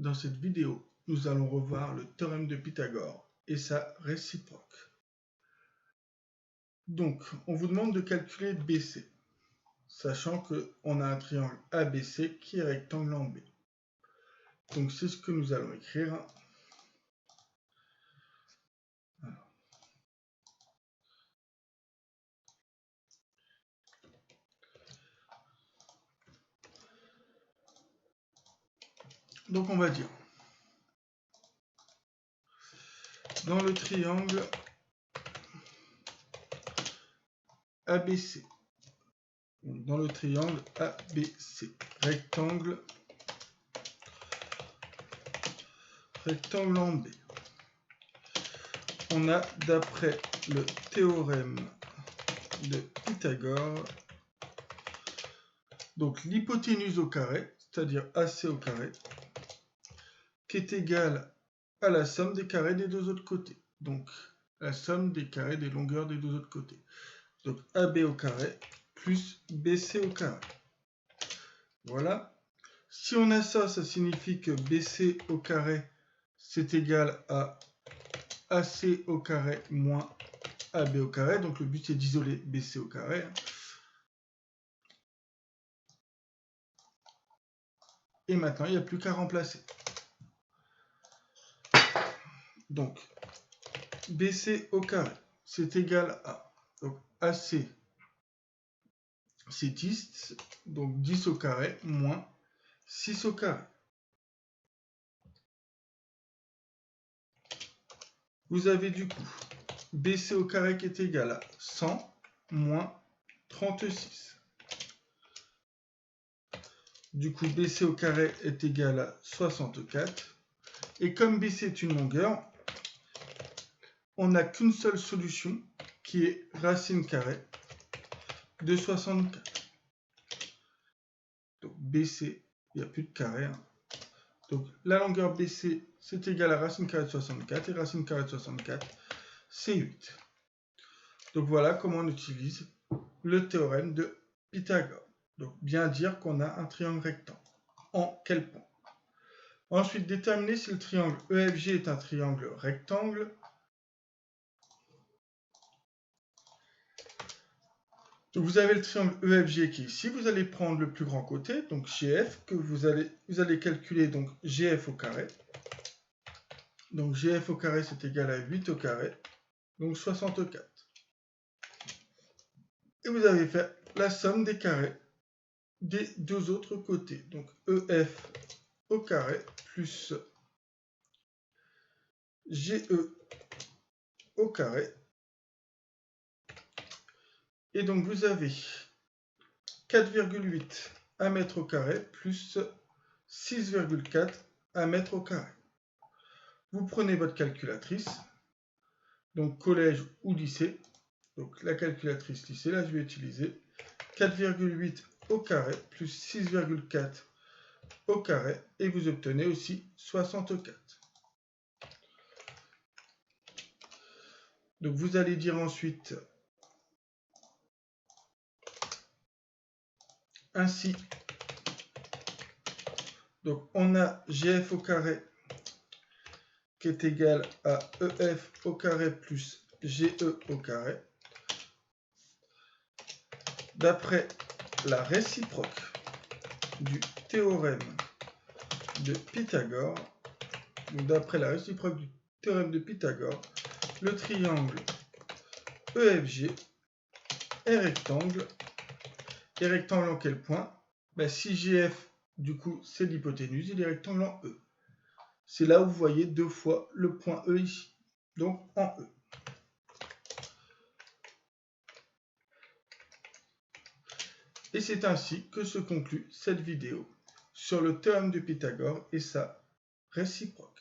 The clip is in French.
Dans cette vidéo, nous allons revoir le théorème de Pythagore et sa réciproque. Donc, on vous demande de calculer BC, sachant qu'on a un triangle ABC qui est rectangle en B. Donc, c'est ce que nous allons écrire. Donc, on va dire, dans le triangle ABC, rectangle en B, on a, d'après le théorème de Pythagore, donc l'hypoténuse au carré, c'est-à-dire AC au carré, qui est égale à la somme des carrés des deux autres côtés. Donc, la somme des carrés des longueurs des deux autres côtés. Donc, AB au carré plus BC au carré. Voilà. Si on a ça, ça signifie que BC au carré, c'est égal à AC au carré moins AB au carré. Donc, le but, c'est d'isoler BC au carré. Et maintenant, il n'y a plus qu'à remplacer. Donc, BC au carré, c'est égal à donc AC, c'est 10, donc 10 au carré moins 6 au carré. Vous avez du coup BC au carré qui est égal à 100 moins 36. Du coup, BC au carré est égal à 64. Et comme BC est une longueur, on n'a qu'une seule solution qui est racine carrée de 64. Donc BC, il n'y a plus de carré. Donc la longueur BC, c'est égal à racine carrée de 64. Et racine carrée de 64, c'est 8. Donc voilà comment on utilise le théorème de Pythagore. Donc bien dire qu'on a un triangle rectangle. En quel point? Ensuite, déterminer si le triangle EFG est un triangle rectangle. Donc vous avez le triangle EFG qui est ici. Vous allez prendre le plus grand côté, donc GF, que vous allez calculer donc GF au carré. Donc GF au carré, c'est égal à 8 au carré, donc 64. Et vous avez fait la somme des carrés des deux autres côtés. Donc EF au carré plus GE au carré. Et donc vous avez 4,8 à mètre au carré plus 6,4 à mètre au carré. Vous prenez votre calculatrice, donc collège ou lycée. Donc la calculatrice lycée, là je vais utiliser 4,8 au carré plus 6,4 au carré et vous obtenez aussi 64. Donc vous allez dire ensuite ainsi. Donc on a GF au carré qui est égal à EF au carré plus GE au carré. D'après la réciproque du théorème de Pythagore, le triangle EFG est rectangle. Et rectangle en quel point? Si GF, du coup, c'est l'hypoténuse, il est rectangle en E. C'est là où vous voyez deux fois le point E ici, donc en E. Et c'est ainsi que se conclut cette vidéo sur le théorème de Pythagore et sa réciproque.